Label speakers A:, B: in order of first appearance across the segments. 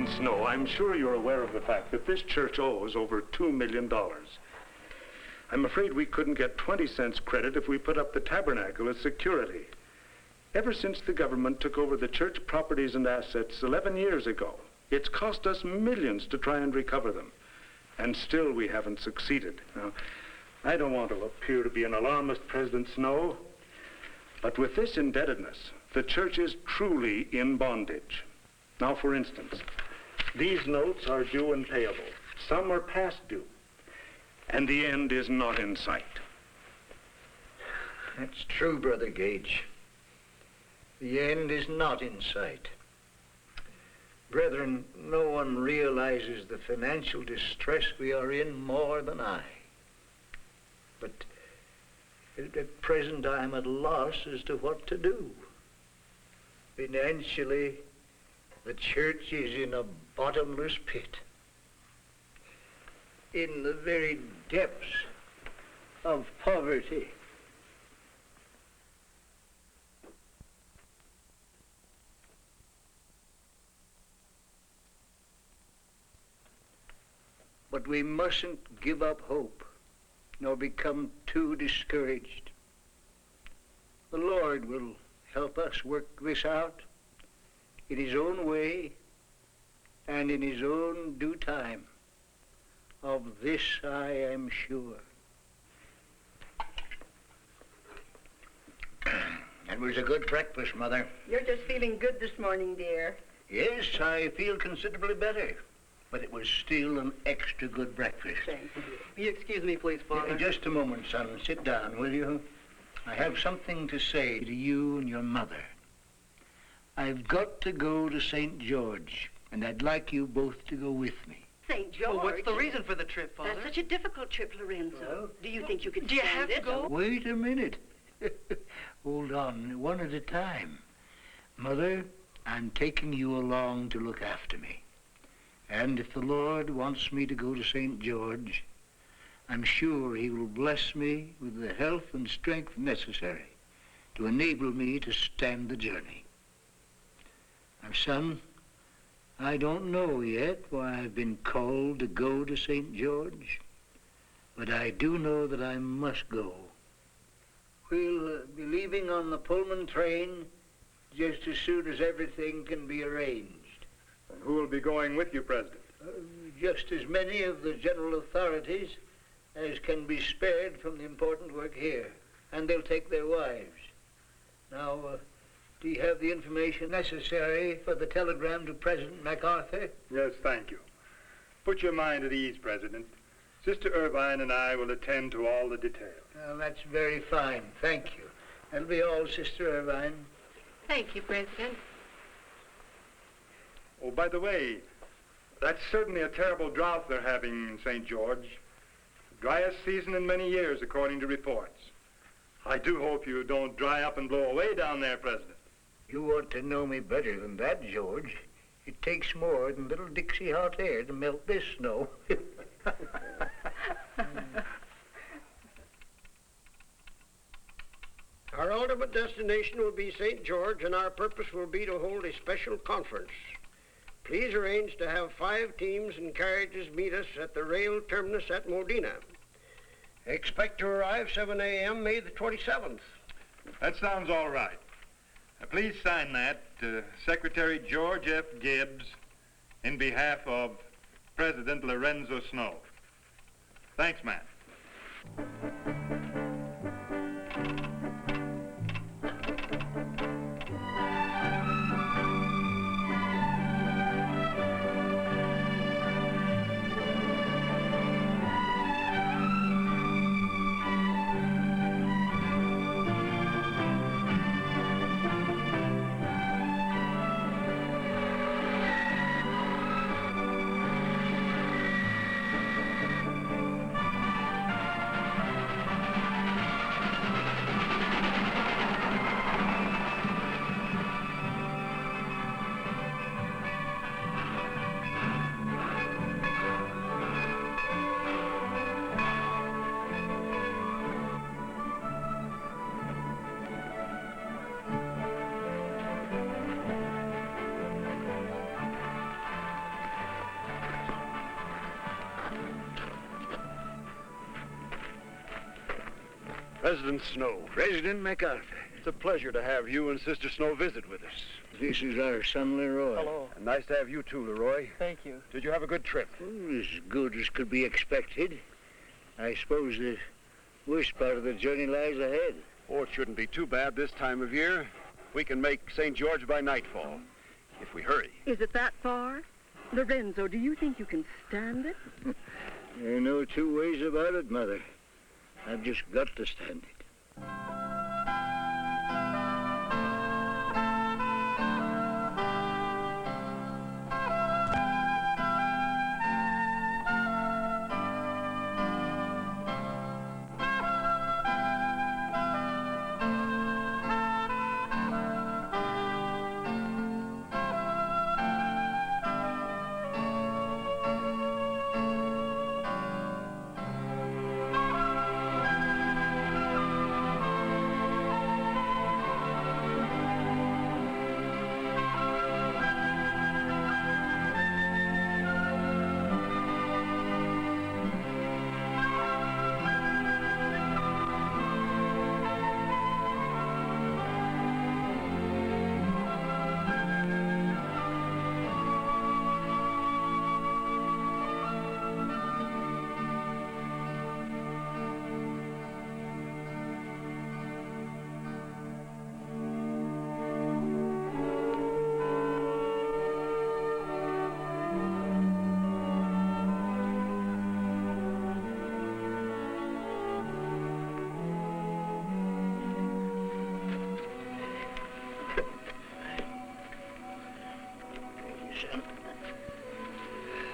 A: President Snow, I'm sure you're aware of the fact that this church owes over $2 million. I'm afraid we couldn't get 20 cents credit if we put up the tabernacle as security. Ever since the government took over the church properties and assets 11 years ago, it's cost us millions to try and recover them. And still we haven't succeeded. Now, I don't want to appear to be an alarmist, President Snow, but with this indebtedness, the church is truly in bondage. Now, for instance, these notes are due and payable. Some are past due. And the end is not in sight.
B: That's true, Brother Gage. The end is not in sight. Brethren, no one realizes the financial distress we are in more than I. But at present I'm at a loss as to what to do. Financially, the church is in a bottomless pit. In the very depths of poverty. But we mustn't give up hope, nor become too discouraged. The Lord will help us work this out in His own way and in His own due time. Of this I am sure. It was a good breakfast, Mother.
C: You're just feeling good this morning, dear.
B: Yes, I feel considerably better. But it was still an extra good breakfast.
C: Thank you.
D: Will you excuse me, please, Father?
B: Just a moment, son. Sit down, will you? I have something to say to you and your mother. I've got to go to St. George, and I'd like you both to go with me.
C: St. George?
D: Well, what's the reason for the trip, Father?
C: That's such a difficult trip, Lorenzo.
B: Well,
C: do you think you could
D: do you
C: stand
D: have to
C: it?
D: go?
B: Wait a minute. Hold on, one at a time. Mother, I'm taking you along to look after me. And if the Lord wants me to go to St. George, I'm sure He will bless me with the health and strength necessary to enable me to stand the journey. Now, son, I don't know yet why I've been called to go to St. George, but I do know that I must go. We'll be leaving on the Pullman train just as soon as everything can be arranged.
A: And who will be going with you, President?
B: Just as many of the general authorities as can be spared from the important work here, and they'll take their wives. Now, do you have the information necessary for the telegram to President MacArthur?
E: Yes, thank you. Put your mind at ease, President. Sister Irvine and I will attend to all the details.
B: Well, that's very fine. Thank you. That'll be all, Sister Irvine.
C: Thank you, President.
E: Oh, by the way, that's certainly a terrible drought they're having in St. George. Driest season in many years, according to reports. I do hope you don't dry up and blow away down there, President.
B: You ought to know me better than that, George. It takes more than little Dixie hot air to melt this snow.
F: Our ultimate destination will be St. George, and our purpose will be to hold a special conference. Please arrange to have 5 teams and carriages meet us at the rail terminus at Modena. Expect to arrive 7 a.m. May the 27th.
E: That sounds all right. Please sign that, Secretary George F. Gibbs, in behalf of President Lorenzo Snow. Thanks, man.
G: President Snow.
B: President MacArthur.
G: It's a pleasure to have you and Sister Snow visit with us.
B: This is our son, Leroy.
D: Hello.
G: And nice to have you too, Leroy.
D: Thank you.
G: Did you have a good trip?
B: As good as could be expected. I suppose the worst part of the journey lies ahead.
G: Oh, it shouldn't be too bad this time of year. We can make St. George by nightfall, if we hurry.
C: Is it that far? Lorenzo, do you think you can stand it?
B: There are no two ways about it, Mother. I've just got to stand it.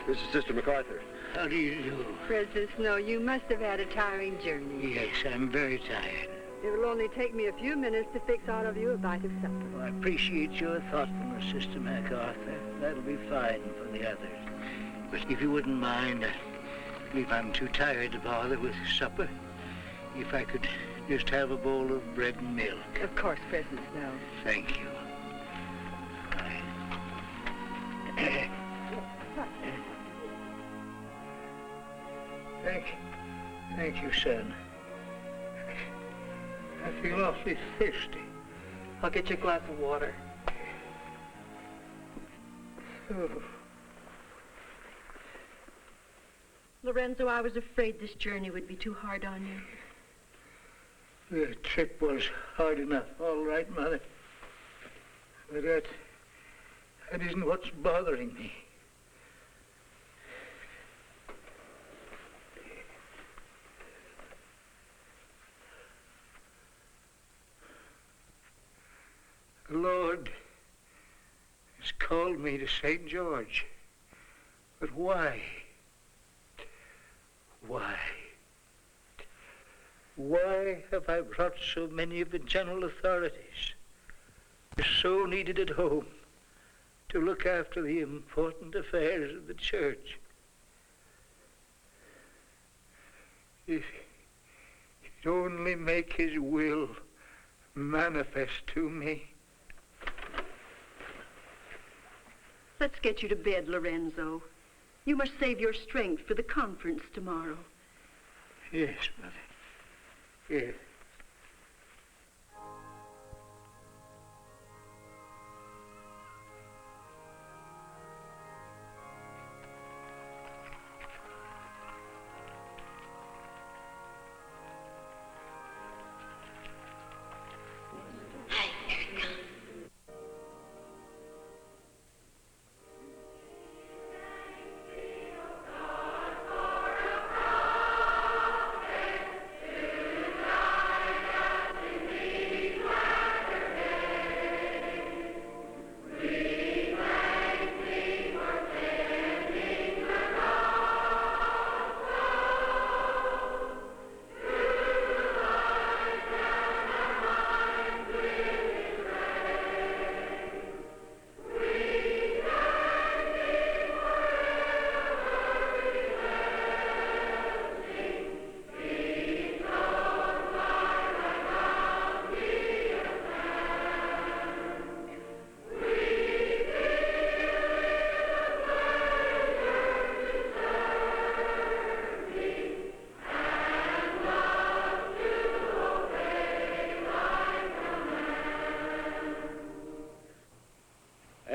G: This is Sister MacArthur.
B: How do you do?
C: President Snow, you must have had a tiring journey.
B: Yes, I'm very tired.
C: It will only take me a few minutes to fix all of you a bite of supper.
B: Well, I appreciate your thoughtfulness, Sister MacArthur. That'll be fine for the others. But if you wouldn't mind, I believe I'm too tired to bother with supper. If I could just have a bowl of bread and milk.
C: Of course, President Snow.
B: Thank you. Thank you, son. I feel awfully thirsty.
D: I'll get you a glass of water.
B: Oh.
C: Lorenzo, I was afraid this journey would be too hard on you.
B: The trip was hard enough, all right, Mother. But that isn't what's bothering me. The Lord has called me to St. George. But why? Why? Why have I brought so many of the general authorities, who are so needed at home, to look after the important affairs of the church? If he'd only make his will manifest to me.
C: Let's get you to bed, Lorenzo. You must save your strength for the conference tomorrow.
B: Yes, Mother. Yes.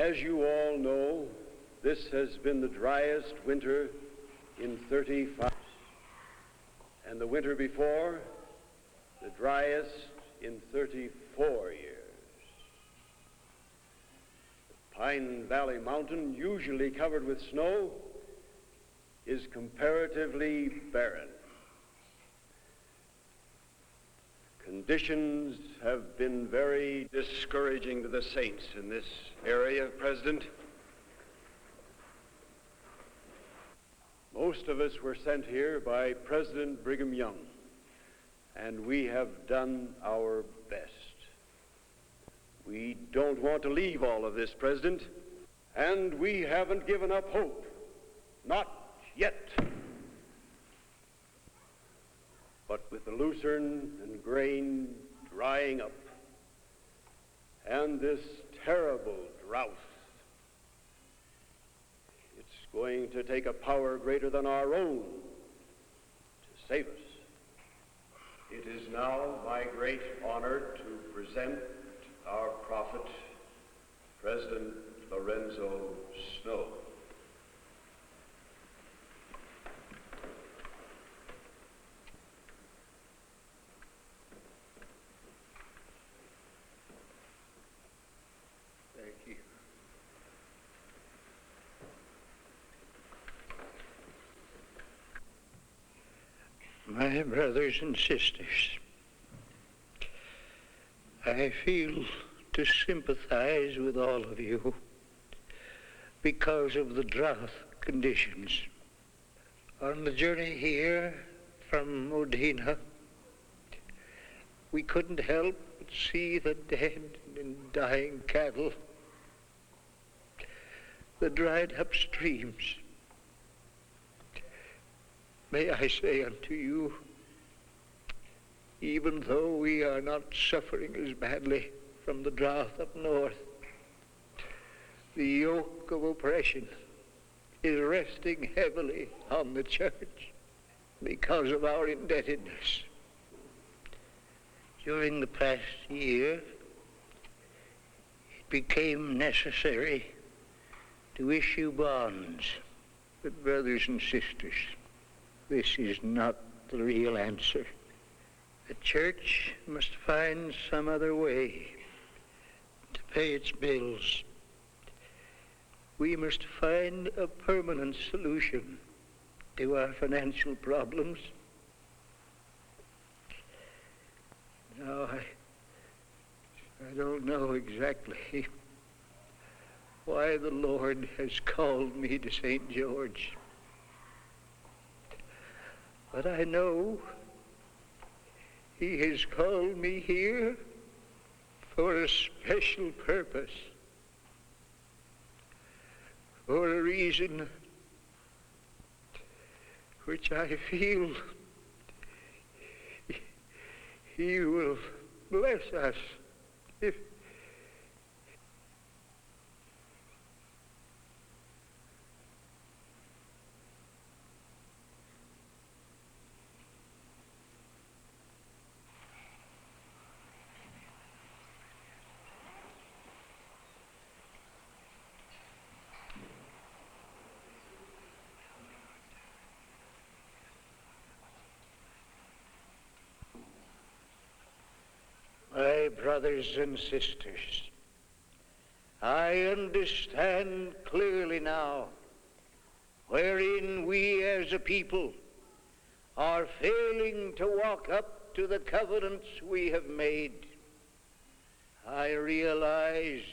G: As you all know, this has been the driest winter in 35 years, and the winter before, the driest in 34 years. The Pine Valley Mountain, usually covered with snow, is comparatively barren. Conditions have been very discouraging to the saints in this area, President. Most of us were sent here by President Brigham Young, and we have done our best. We don't want to leave all of this, President, and we haven't given up hope. Not yet. But with the lucerne and grain drying up, and this terrible drought, it's going to take a power greater than our own to save us. It is now my great honor to present our prophet, President Lorenzo Snow.
B: My brothers and sisters, I feel to sympathize with all of you because of the drought conditions. On the journey here from Modena, we couldn't help but see the dead and dying cattle, the dried up streams. May I say unto you, even though we are not suffering as badly from the drought up north, the yoke of oppression is resting heavily on the church because of our indebtedness. During the past year, it became necessary to issue bonds. But brothers and sisters, this is not the real answer. The church must find some other way to pay its bills. We must find a permanent solution to our financial problems. Now, I don't know exactly why the Lord has called me to St. George. But I know He has called me here for a special purpose, for a reason which I feel He will bless us if my brothers and sisters, I understand clearly now wherein we as a people are failing to walk up to the covenants we have made. I realize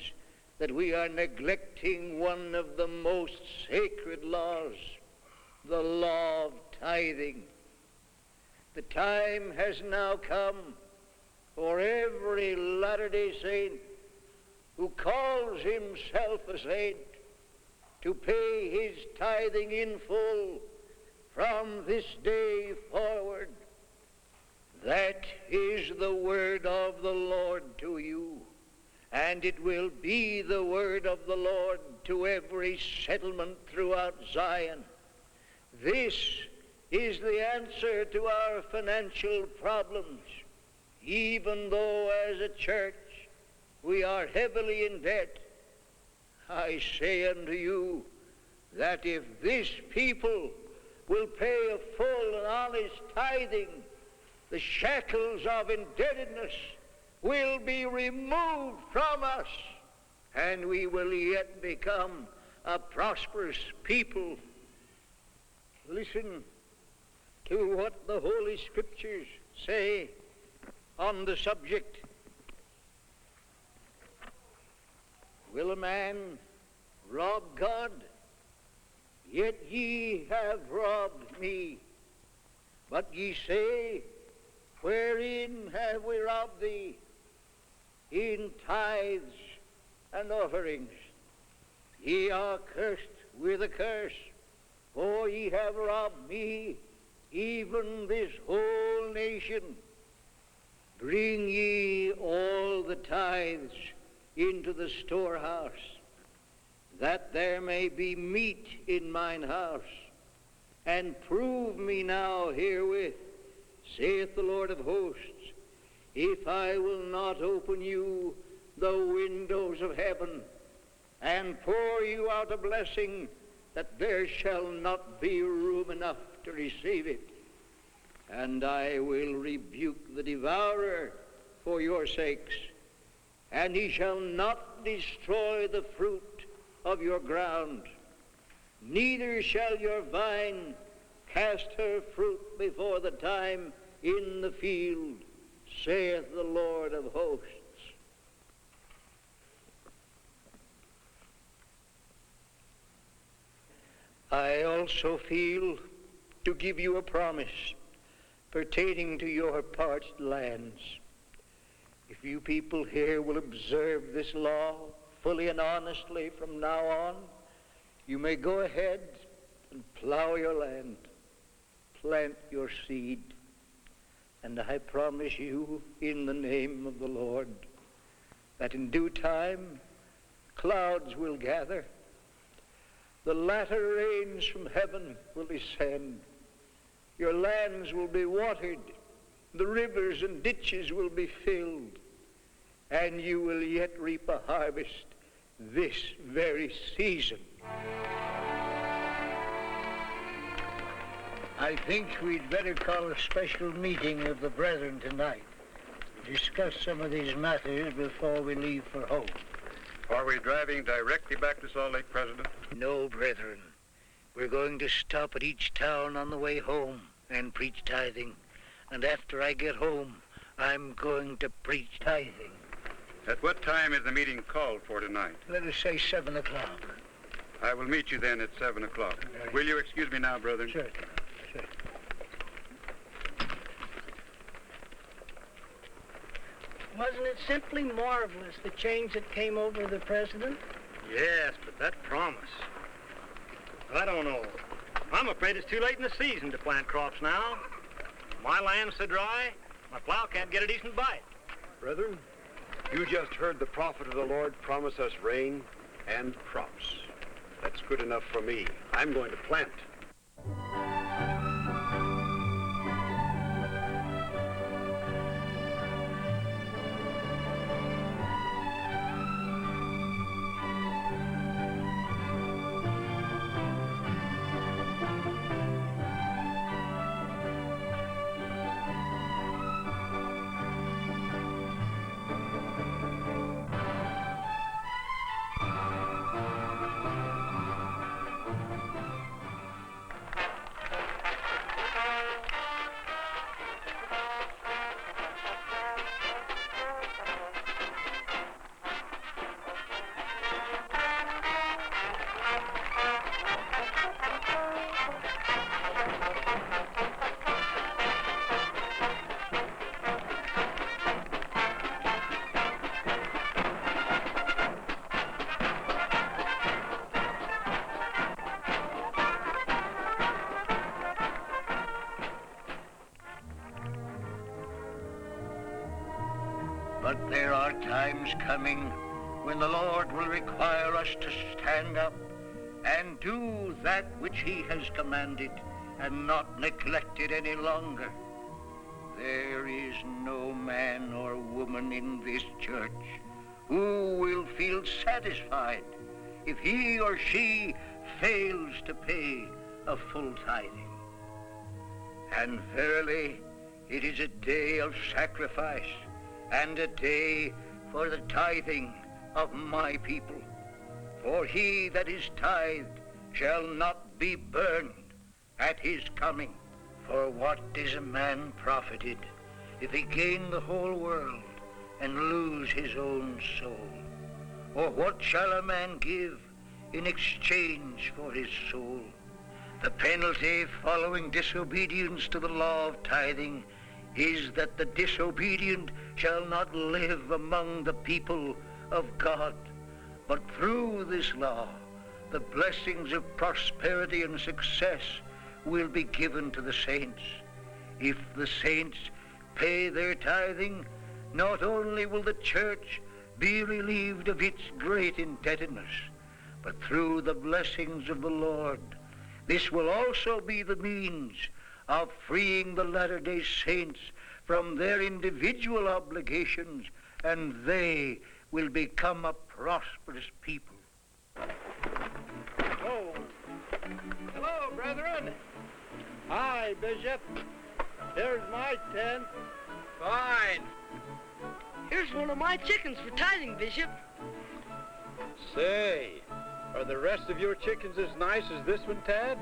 B: that we are neglecting one of the most sacred laws, the law of tithing. The time has now come for every Latter-day Saint who calls himself a saint to pay his tithing in full from this day forward. That is the word of the Lord to you, and it will be the word of the Lord to every settlement throughout Zion. This is the answer to our financial problems. Even though as a church we are heavily in debt, I say unto you that if this people will pay a full and honest tithing, the shackles of indebtedness will be removed from us, and we will yet become a prosperous people. Listen to what the Holy Scriptures say on the subject. Will a man rob God? Yet ye have robbed me. But ye say, wherein have we robbed thee? In tithes and offerings. Ye are cursed with a curse, for ye have robbed me, even this whole nation. Bring ye all the tithes into the storehouse, that there may be meat in mine house. And prove me now herewith, saith the Lord of hosts, if I will not open you the windows of heaven, and pour you out a blessing, that there shall not be room enough to receive it. And I will rebuke the devourer for your sakes, and he shall not destroy the fruit of your ground, neither shall your vine cast her fruit before the time in the field, saith the Lord of hosts. I also feel to give you a promise pertaining to your parched lands. If you people here will observe this law fully and honestly from now on, you may go ahead and plow your land, plant your seed, and I promise you in the name of the Lord that in due time clouds will gather, the latter rains from heaven will descend, your lands will be watered, the rivers and ditches will be filled, and you will yet reap a harvest this very season. I think we'd better call a special meeting of the brethren tonight to discuss some of these matters before we leave for home.
E: Are we driving directly back to Salt Lake, President?
B: No, brethren. We're going to stop at each town on the way home and preach tithing. And after I get home, I'm going to preach tithing.
E: At what time is the meeting called for tonight?
B: Let us say 7 o'clock.
E: I will meet you then at 7 o'clock.
B: Right.
E: Will you excuse me now, brethren?
B: Sure.
H: Wasn't it simply marvelous, the change that came over the president?
I: Yes, but that promise. I don't know. I'm afraid it's too late in the season to plant crops now. My land's so dry, my plow can't get a decent bite.
G: Brethren, you just heard the prophet of the Lord promise us rain and crops. That's good enough for me. I'm going to plant.
B: But there are times coming when the Lord will require us to stand up and do that which he has commanded and not neglect it any longer. There is no man or woman in this church who will feel satisfied if he or she fails to pay a full tithing. And verily, it is a day of sacrifice and a day for the tithing of my people. For he that is tithed shall not be burned at his coming. For what is a man profited if he gain the whole world and lose his own soul? Or what shall a man give in exchange for his soul? The penalty following disobedience to the law of tithing is that the disobedient shall not live among the people of God. But through this law, the blessings of prosperity and success will be given to the saints. If the saints pay their tithing, not only will the church be relieved of its great indebtedness, but through the blessings of the Lord, this will also be the means of freeing the Latter-day Saints from their individual obligations, and they will become a prosperous people.
F: Oh. Hello, brethren. Hi, Bishop. Here's my tent. Fine.
H: Here's one of my chickens for tithing, Bishop.
F: Say, are the rest of your chickens as nice as this one, Tad?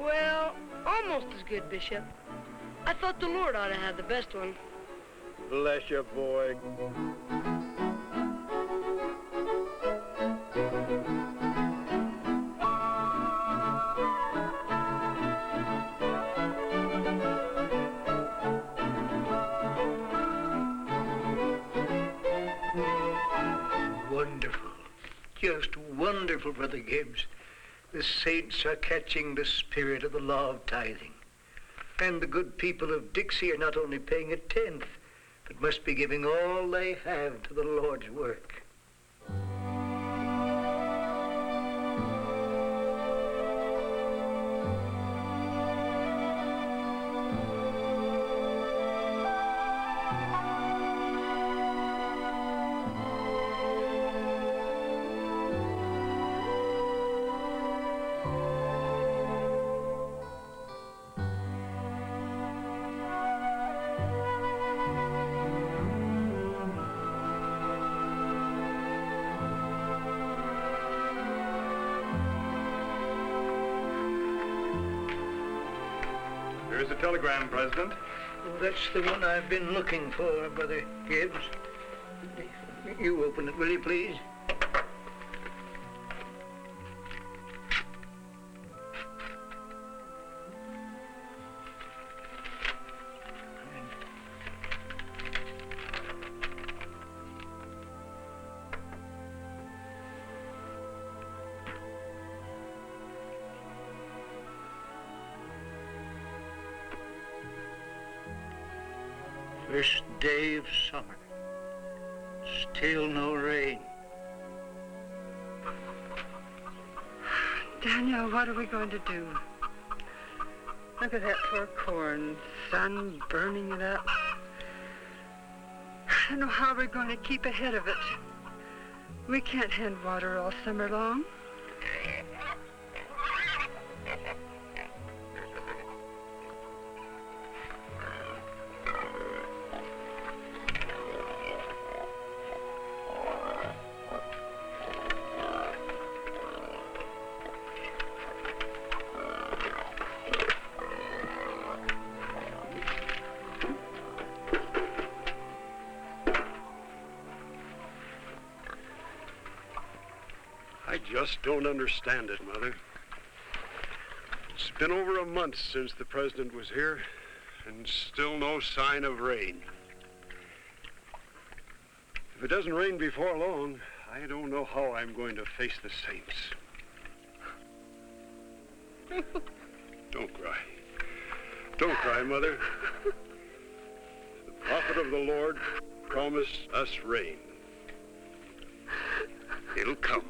H: Well, almost as good, Bishop. I thought the Lord ought to have the best one.
F: Bless you, boy.
B: Wonderful, just wonderful, Brother Gibbs. The saints are catching the spirit of the law of tithing. And the good people of Dixie are not only paying a tenth, but must be giving all they have to the Lord's work.
E: Here's a telegram, President.
B: Oh, that's the one I've been looking for, Brother Gibbs. You open it, will you, please? First day of summer. Still no rain.
C: Daniel, what are we going to do? Look at that poor corn, sun burning it up. I don't know how we're going to keep ahead of it. We can't hand water all summer long.
G: I just don't understand it, Mother. It's been over a month since the President was here, and still no sign of rain. If it doesn't rain before long, I don't know how I'm going to face the Saints. Don't cry. Don't cry, Mother. The prophet of the Lord promised us rain. It'll come.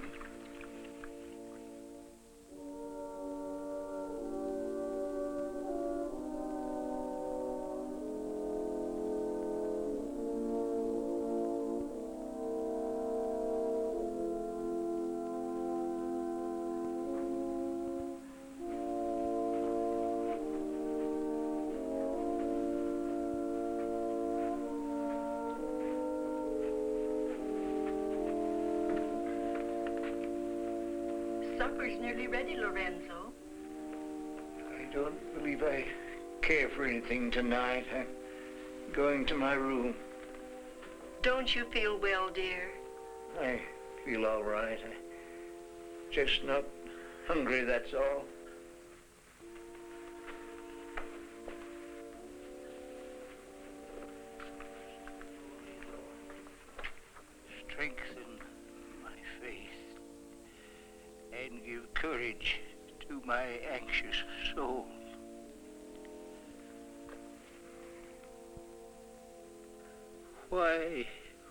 C: supper's nearly ready, Lorenzo.
B: I don't believe I care for anything tonight. I'm going to my room.
C: Don't you feel well, dear?
B: I feel all right. I'm just not hungry, that's all. Strengthen my faith and give courage to my anxious soul. Why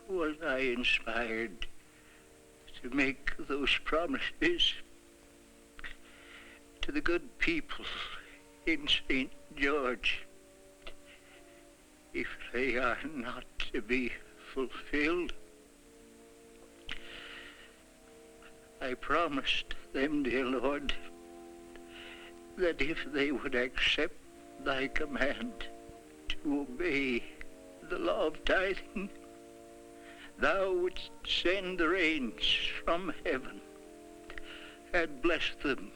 B: was I inspired to make those promises to the good people in St. George if they are not to be fulfilled? I promised them, dear Lord, that if they would accept thy command to obey the law of tithing, thou wouldst send the rains from heaven and bless them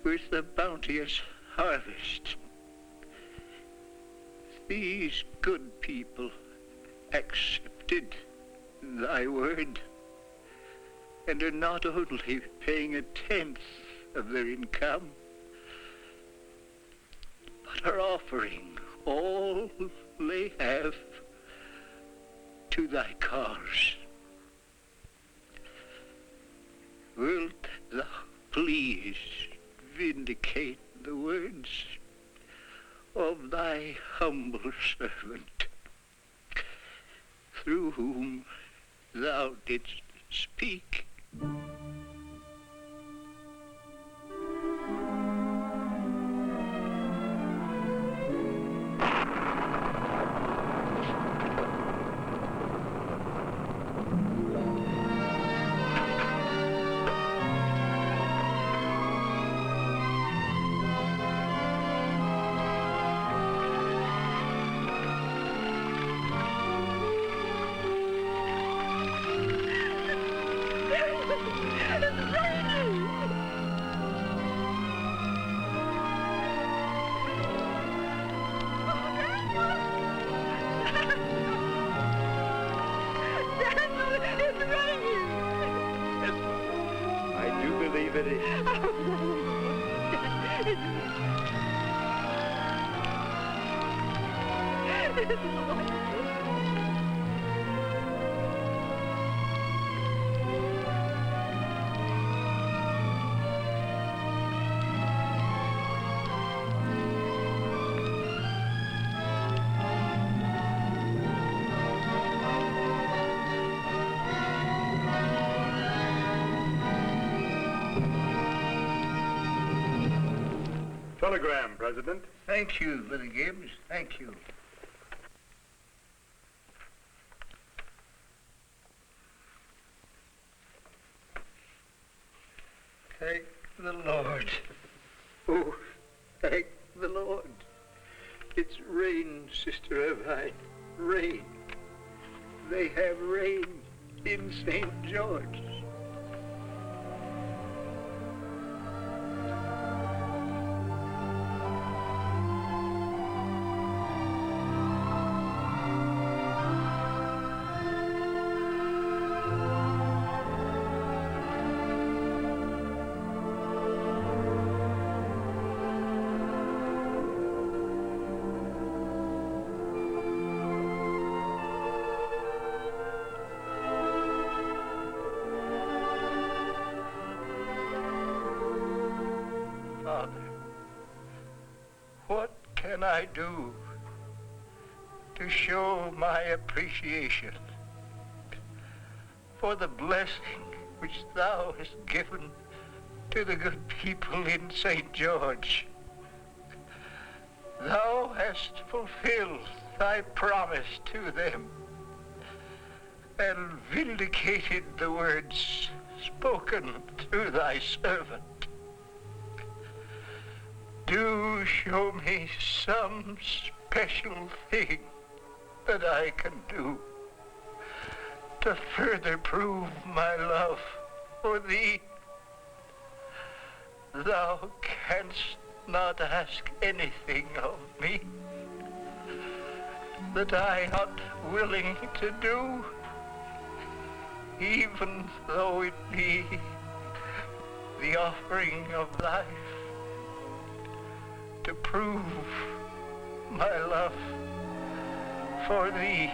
B: with the bounteous harvest. These good people accepted thy word and are not only paying 1/10 of their income, but are offering all they have to thy cause. Wilt thou please vindicate the words of thy humble servant, through whom thou didst speak?
G: I do believe it is.
E: Telegram, President.
B: Thank you, Brother Gibbs. Thank you. Thank the Lord. Oh, thank the Lord. It's rain, Sister Irvine. Rain. They have rain in St. George. Father, what can I do to show my appreciation for the blessing which thou hast given to the good people in St. George? Thou hast fulfilled thy promise to them and vindicated the words spoken through thy servant. Do show me some special thing that I can do to further prove my love for thee thou canst not ask anything of me that I not willing to do, even though it be the offering of life, to prove my love for thee.